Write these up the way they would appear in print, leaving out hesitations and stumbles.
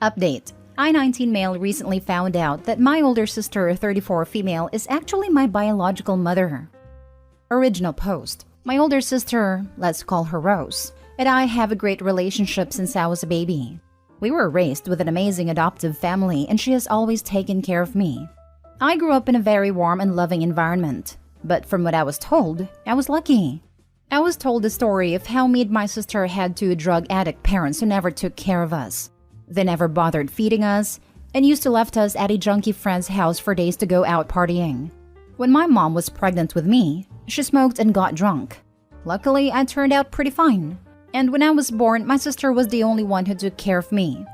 Update. I-19 male recently found out that my older sister, 34 female, is actually my biological mother. Original post. My older sister, let's call her Rose, and I have a great relationship since I was a baby. We were raised with an amazing adoptive family and she has always taken care of me. I grew up in a very warm and loving environment, but from what I was told, I was lucky. I was told the story of how me and my sister had two drug addict parents who never took care of us. They never bothered feeding us and used to left us at a junkie friend's house for days to go out partying. When my mom was pregnant with me, she smoked and got drunk. Luckily, I turned out pretty fine. And when I was born, my sister was the only one who took care of me.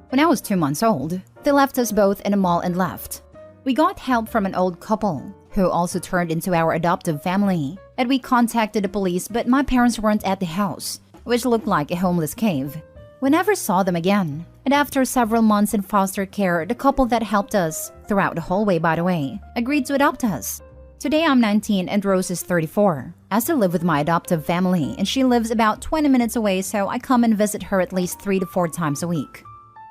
When I was 2 months old, they left us both in a mall and left. We got help from an old couple, who also turned into our adoptive family, and we contacted the police, but my parents weren't at the house, which looked like a homeless cave. We never saw them again, and after several months in foster care, the couple that helped us, throughout the whole way by the way, agreed to adopt us. Today I'm 19 and Rose is 34. I still live with my adoptive family and she lives about 20 minutes away, so I come and visit her at least 3 to 4 times a week.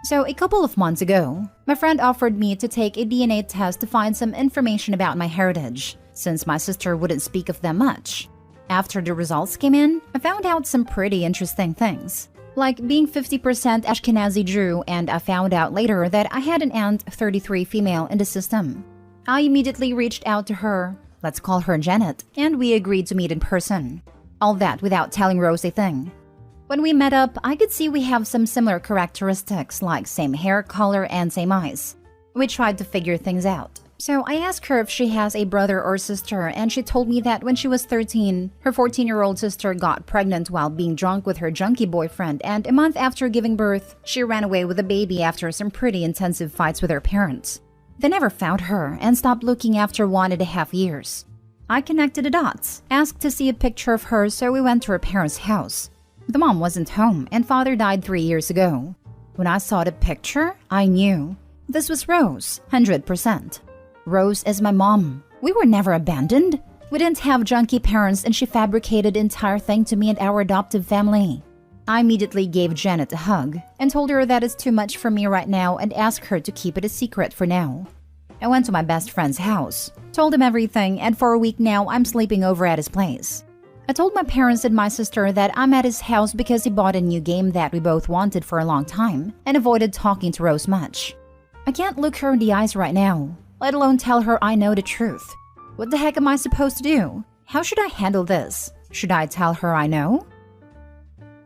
So a couple of months ago, my friend offered me to take a DNA test to find some information about my heritage, since my sister wouldn't speak of them much. After the results came in, I found out some pretty interesting things, like being 50% Ashkenazi Jew, and I found out later that I had an aunt, 33 female, in the system. I immediately reached out to her, let's call her Janet, and we agreed to meet in person. All that without telling Rose a thing. When we met up, I could see we have some similar characteristics like same hair color and same eyes. We tried to figure things out. So I asked her if she has a brother or sister, and she told me that when she was 13, her 14-year-old sister got pregnant while being drunk with her junkie boyfriend, and a month after giving birth, she ran away with a baby after some pretty intensive fights with her parents. They never found her and stopped looking after 1.5 years. I connected the dots, asked to see a picture of her, so we went to her parents' house. The mom wasn't home and father died 3 years ago. When I saw the picture, I knew. This was Rose, 100%. Rose is my mom. We were never abandoned. We didn't have junkie parents and she fabricated the entire thing to me and our adoptive family. I immediately gave Janet a hug and told her that it's too much for me right now and asked her to keep it a secret for now. I went to my best friend's house, told him everything, and for a week now I'm sleeping over at his place. I told my parents and my sister that I'm at his house because he bought a new game that we both wanted for a long time and avoided talking to Rose much. I can't look her in the eyes right now, let alone tell her I know the truth. What the heck am I supposed to do? How should I handle this? Should I tell her I know?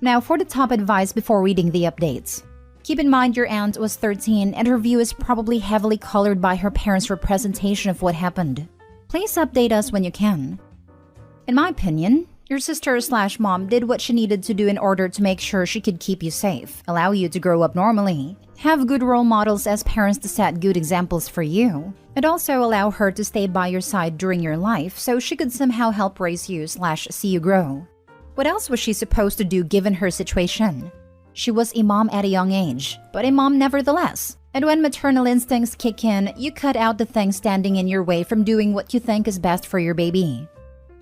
Now for the top advice before reading the updates. Keep in mind your aunt was 13 and her view is probably heavily colored by her parents' representation of what happened. Please update us when you can. In my opinion, your sister/mom did what she needed to do in order to make sure she could keep you safe, allow you to grow up normally, have good role models as parents to set good examples for you, and also allow her to stay by your side during your life so she could somehow help raise you/see you grow. What else was she supposed to do given her situation? She was a mom at a young age, but a mom nevertheless. And when maternal instincts kick in, you cut out the things standing in your way from doing what you think is best for your baby.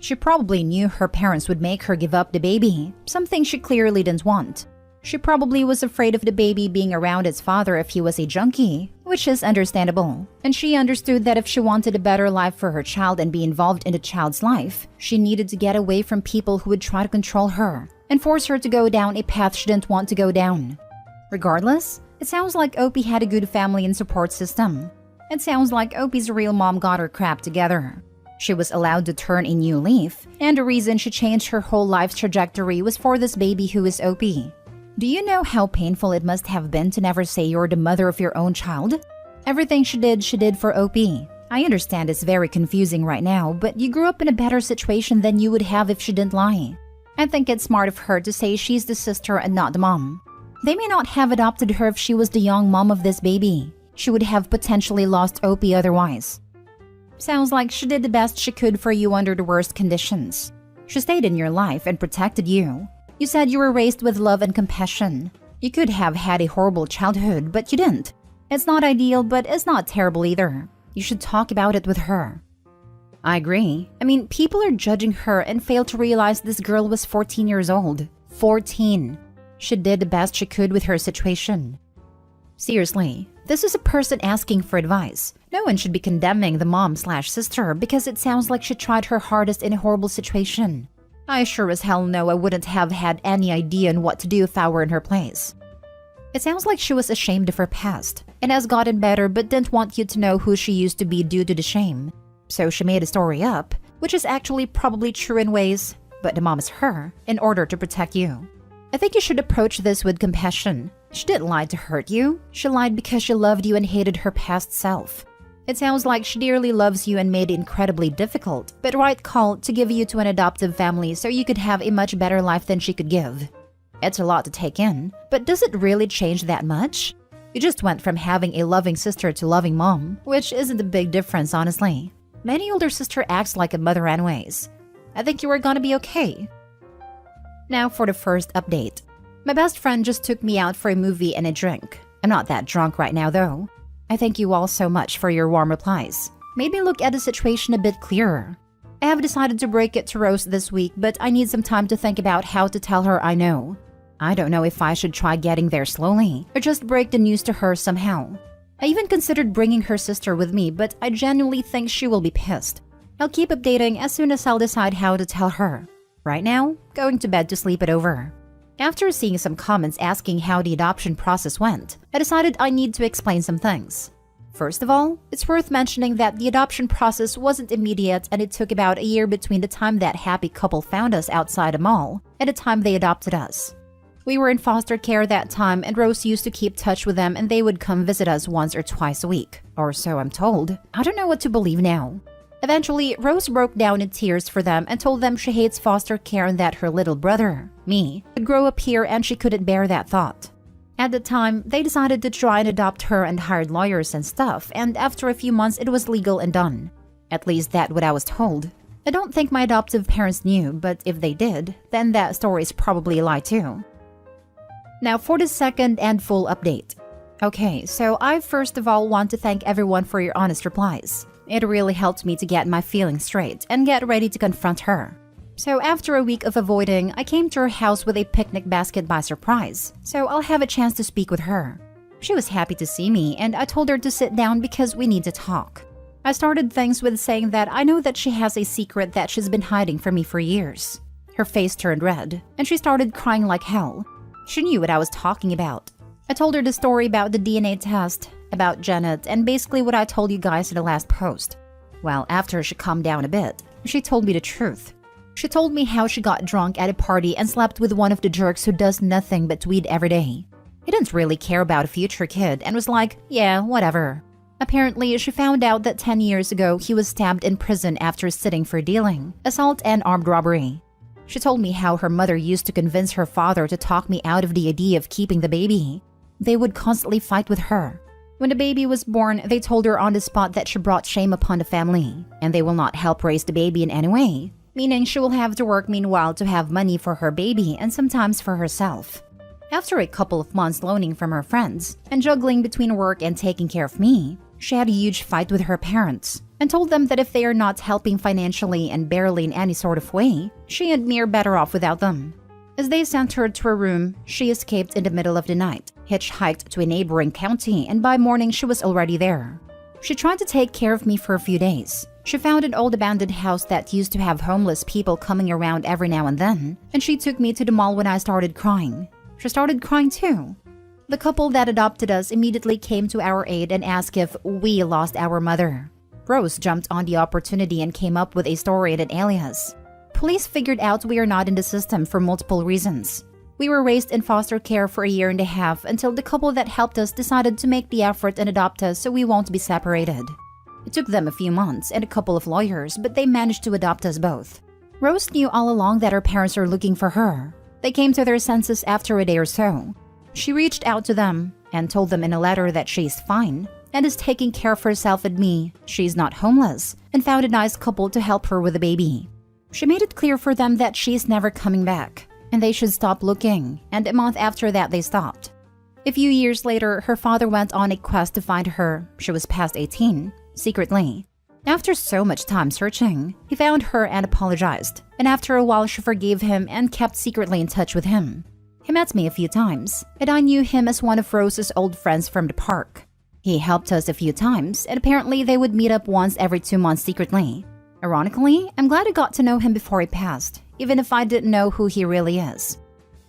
She probably knew her parents would make her give up the baby, something she clearly didn't want. She probably was afraid of the baby being around its father if he was a junkie, which is understandable. And she understood that if she wanted a better life for her child and be involved in the child's life, she needed to get away from people who would try to control her and force her to go down a path she didn't want to go down. Regardless, it sounds like Opie had a good family and support system. It sounds like Opie's real mom got her crap together. She was allowed to turn a new leaf, and the reason she changed her whole life's trajectory was for this baby who is Opie. Do you know how painful it must have been to never say you're the mother of your own child? Everything she did for Opie. I understand it's very confusing right now, but you grew up in a better situation than you would have if she didn't lie. I think it's smart of her to say she's the sister and not the mom. They may not have adopted her if she was the young mom of this baby. She would have potentially lost Opie otherwise. Sounds like she did the best she could for you under the worst conditions. She stayed in your life and protected you. You said you were raised with love and compassion. You could have had a horrible childhood, but you didn't. It's not ideal, but it's not terrible either. You should talk about it with her. I agree. I mean, people are judging her and fail to realize this girl was 14 years old. 14. She did the best she could with her situation. Seriously, this is a person asking for advice. No one should be condemning the mom/sister because it sounds like she tried her hardest in a horrible situation. I sure as hell know I wouldn't have had any idea on what to do if I were in her place. It sounds like she was ashamed of her past and has gotten better but didn't want you to know who she used to be due to the shame. So she made a story up, which is actually probably true in ways, but the mom is her, in order to protect you. I think you should approach this with compassion. She didn't lie to hurt you. She lied because she loved you and hated her past self. It sounds like she dearly loves you and made it incredibly difficult, but right call to give you to an adoptive family so you could have a much better life than she could give. It's a lot to take in, but does it really change that much? You just went from having a loving sister to loving mom, which isn't a big difference, honestly. Many older sister acts like a mother anyways. I think you are gonna be okay. Now for the first update. My best friend just took me out for a movie and a drink. I'm not that drunk right now though. I thank you all so much for your warm replies. Made me look at the situation a bit clearer. I have decided to break it to Rose this week, but I need some time to think about how to tell her I know. I don't know if I should try getting there slowly or just break the news to her somehow. I even considered bringing her sister with me, but I genuinely think she will be pissed. I'll keep updating as soon as I'll decide how to tell her. Right now, going to bed to sleep it over. After seeing some comments asking how the adoption process went, I decided I need to explain some things. First of all, it's worth mentioning that the adoption process wasn't immediate and it took about a year between the time that happy couple found us outside a mall and the time they adopted us. We were in foster care that time and Rose used to keep touch with them and they would come visit us once or twice a week. Or so I'm told. I don't know what to believe now. Eventually, Rose broke down in tears for them and told them she hates foster care and that her little brother, me, would grow up here and she couldn't bear that thought. At the time, they decided to try and adopt her and hired lawyers and stuff, and after a few months it was legal and done. At least that's what I was told. I don't think my adoptive parents knew, but if they did, then that story is probably a lie too. Now for the second and full update. Okay, so I first of all want to thank everyone for your honest replies. It really helped me to get my feelings straight and get ready to confront her. So after a week of avoiding, I came to her house with a picnic basket by surprise, so I'll have a chance to speak with her. She was happy to see me and I told her to sit down because we need to talk. I started things with saying that I know that she has a secret that she's been hiding from me for years. Her face turned red and she started crying like hell. She knew what I was talking about. I told her the story about the DNA test, about Janet, and basically what I told you guys in the last post. Well, after she calmed down a bit, she told me the truth. She told me how she got drunk at a party and slept with one of the jerks who does nothing but tweet every day. He didn't really care about a future kid and was like, yeah, whatever. Apparently, she found out that 10 years ago he was stabbed in prison after sitting for dealing, assault and armed robbery. She told me how her mother used to convince her father to talk me out of the idea of keeping the baby. They would constantly fight with her. When the baby was born, they told her on the spot that she brought shame upon the family, and they will not help raise the baby in any way, meaning she will have to work meanwhile to have money for her baby and sometimes for herself. After a couple of months loaning from her friends and juggling between work and taking care of me, she had a huge fight with her parents and told them that if they are not helping financially and barely in any sort of way, she and me are better off without them. As they sent her to her room, she escaped in the middle of the night, hitchhiked to a neighboring county, and by morning she was already there. She tried to take care of me for a few days. She found an old abandoned house that used to have homeless people coming around every now and then, and she took me to the mall when I started crying. She started crying too. The couple that adopted us immediately came to our aid and asked if we lost our mother. Rose jumped on the opportunity and came up with a story and an alias. Police figured out we are not in the system for multiple reasons. We were raised in foster care for a year and a half until the couple that helped us decided to make the effort and adopt us so we won't be separated. It took them a few months and a couple of lawyers, but they managed to adopt us both. Rose knew all along that her parents are looking for her. They came to their senses after a day or so. She reached out to them and told them in a letter that she's fine and is taking care of herself and me, she's not homeless, and found a nice couple to help her with the baby. She made it clear for them that she's never coming back, and they should stop looking, and a month after that they stopped. A few years later, her father went on a quest to find her. She was past 18, secretly. After so much time searching, he found her and apologized, and after a while she forgave him and kept secretly in touch with him. He met me a few times, and I knew him as one of Rose's old friends from the park. He helped us a few times, and apparently they would meet up once every 2 months secretly. Ironically, I'm glad I got to know him before he passed, even if I didn't know who he really is.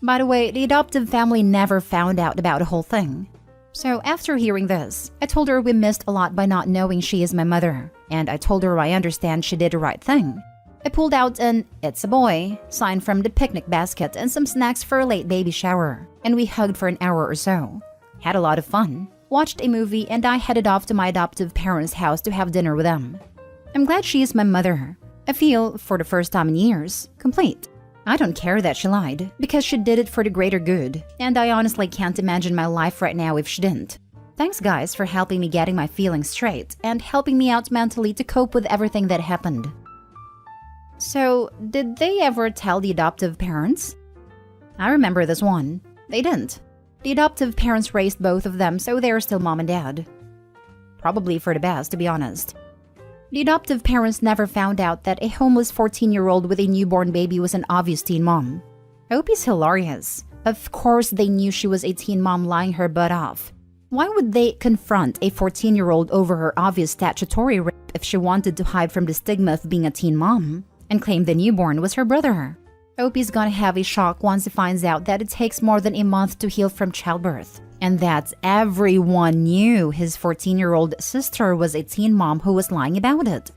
By the way, the adoptive family never found out about the whole thing. So after hearing this, I told her we missed a lot by not knowing she is my mother, and I told her I understand she did the right thing. I pulled out an "It's a boy" sign from the picnic basket and some snacks for a late baby shower, and we hugged for an hour or so. Had a lot of fun, watched a movie, and I headed off to my adoptive parents' house to have dinner with them. I'm glad she is my mother. I feel, for the first time in years, complete. I don't care that she lied, because she did it for the greater good, and I honestly can't imagine my life right now if she didn't. Thanks guys for helping me getting my feelings straight and helping me out mentally to cope with everything that happened. So, did they ever tell the adoptive parents? I remember this one. They didn't. The adoptive parents raised both of them, so they're still mom and dad. Probably for the best, to be honest. The adoptive parents never found out that a homeless 14-year-old with a newborn baby was an obvious teen mom. I hope he's hilarious. Of course they knew she was a teen mom lying her butt off. Why would they confront a 14-year-old over her obvious statutory rape if she wanted to hide from the stigma of being a teen mom? And claimed the newborn was her brother. Opie's gonna have a shock once he finds out that it takes more than a month to heal from childbirth, and that everyone knew his 14-year-old sister was a teen mom who was lying about it.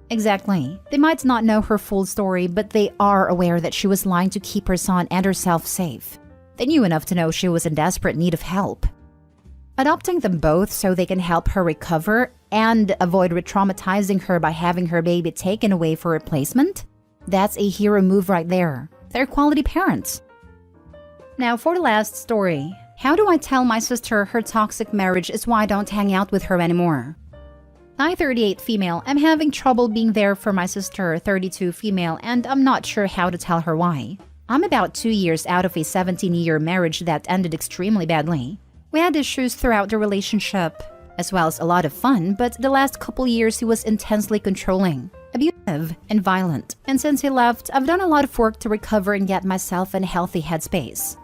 Exactly. They might not know her full story, but they are aware that she was lying to keep her son and herself safe. They knew enough to know she was in desperate need of help. Adopting them both so they can help her recover and avoid re-traumatizing her by having her baby taken away for replacement? That's a hero move right there. They're quality parents. Now for the last story. How do I tell my sister her toxic marriage is why I don't hang out with her anymore? I, 38 female, am having trouble being there for my sister, 32 female, and I'm not sure how to tell her why. I'm about 2 years out of a 17-year marriage that ended extremely badly. We had issues throughout the relationship, as well as a lot of fun, but the last couple years he was intensely controlling, abusive, and violent. And since he left, I've done a lot of work to recover and get myself in a healthy headspace.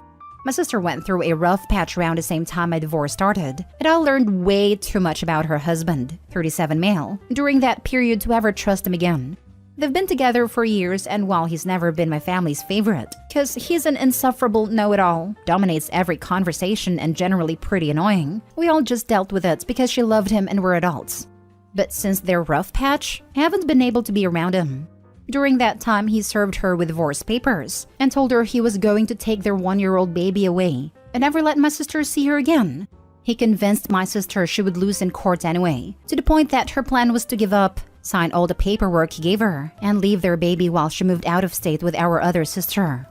My sister went through a rough patch around the same time my divorce started, and I learned way too much about her husband, 37 male, during that period to ever trust him again. They've been together for years, and while he's never been my family's favorite, because he's an insufferable know-it-all, dominates every conversation and generally pretty annoying, we all just dealt with it because she loved him and we're adults. But since their rough patch, I haven't been able to be around him. During that time, he served her with divorce papers and told her he was going to take their 1-year-old baby away and never let my sister see her again. He convinced my sister she would lose in court anyway, to the point that her plan was to give up, sign all the paperwork he gave her, and leave their baby while she moved out of state with our other sister.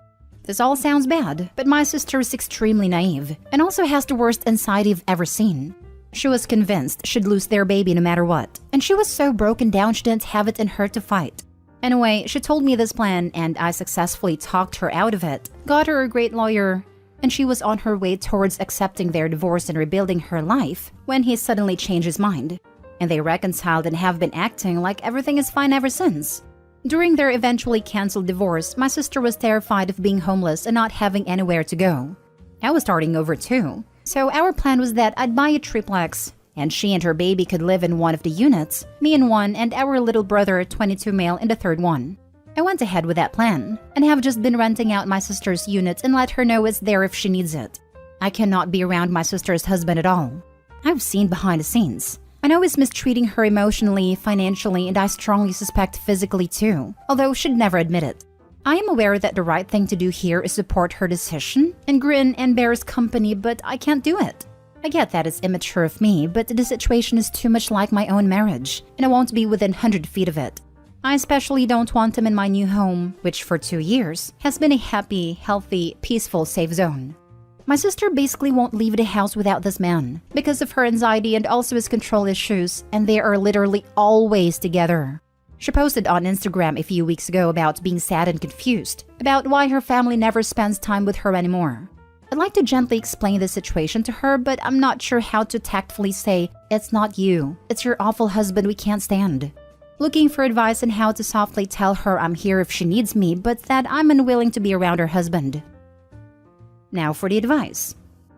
This all sounds bad, but my sister is extremely naive and also has the worst anxiety I've ever seen. She was convinced she'd lose their baby no matter what, and she was so broken down she didn't have it in her to fight. Anyway, she told me this plan and I successfully talked her out of it, got her a great lawyer, and she was on her way towards accepting their divorce and rebuilding her life when he suddenly changed his mind. And they reconciled and have been acting like everything is fine ever since. During their eventually canceled divorce, my sister was terrified of being homeless and not having anywhere to go. I was starting over too, so our plan was that I'd buy a triplex, and she and her baby could live in one of the units, me in one, and our little brother, 22 male, in the third one. I went ahead with that plan, and have just been renting out my sister's unit and let her know it's there if she needs it. I cannot be around my sister's husband at all. I've seen behind the scenes. I know he's mistreating her emotionally, financially, and I strongly suspect physically too, although she'd never admit it. I am aware that the right thing to do here is support her decision and grin and bear his company, but I can't do it. I get that it's immature of me, but the situation is too much like my own marriage, and I won't be within 100 feet of it. I especially don't want him in my new home, which for 2 years has been a happy, healthy, peaceful, safe zone. My sister basically won't leave the house without this man because of her anxiety and also his control issues, and they are literally always together. She posted on Instagram a few weeks ago about being sad and confused about why her family never spends time with her anymore. I'd like to gently explain the situation to her, but I'm not sure how to tactfully say, "It's not you, it's your awful husband we can't stand." Looking for advice on how to softly tell her I'm here if she needs me, but that I'm unwilling to be around her husband. Now for the advice.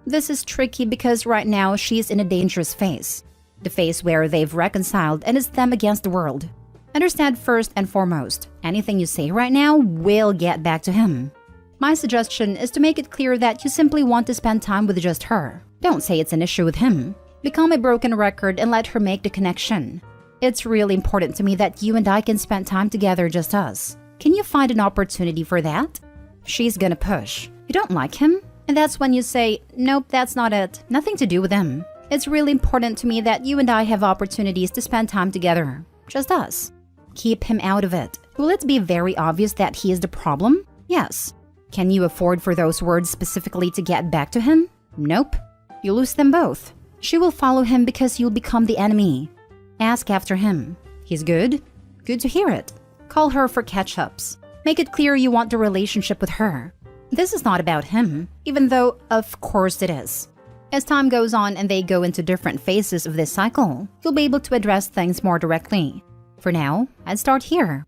This is tricky because right now she's in a dangerous phase. The phase where they've reconciled and it's them against the world. Understand first and foremost, anything you say right now will get back to him. My suggestion is to make it clear that you simply want to spend time with just her. Don't say it's an issue with him. Become a broken record and let her make the connection. It's really important to me that you and I can spend time together, just us. Can you find an opportunity for that? She's gonna push. You don't like him? And that's when you say, nope, that's not it. Nothing to do with him. It's really important to me that you and I have opportunities to spend time together. Just us. Keep him out of it. Will it be very obvious that he is the problem? Yes. Can you afford for those words specifically to get back to him? Nope. You lose them both. She will follow him because you'll become the enemy. Ask after him. He's good? Good to hear it. Call her for catch-ups. Make it clear you want the relationship with her. This is not about him, even though, of course, it is. As time goes on and they go into different phases of this cycle, you'll be able to address things more directly. For now, I'd start here.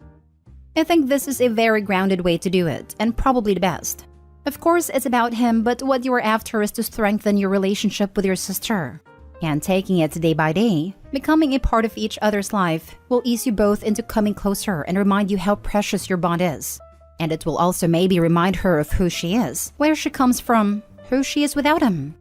I think this is a very grounded way to do it, and probably the best. Of course, it's about him, but what you are after is to strengthen your relationship with your sister. And taking it day by day, becoming a part of each other's life, will ease you both into coming closer and remind you how precious your bond is. And it will also maybe remind her of who she is, where she comes from, who she is without him.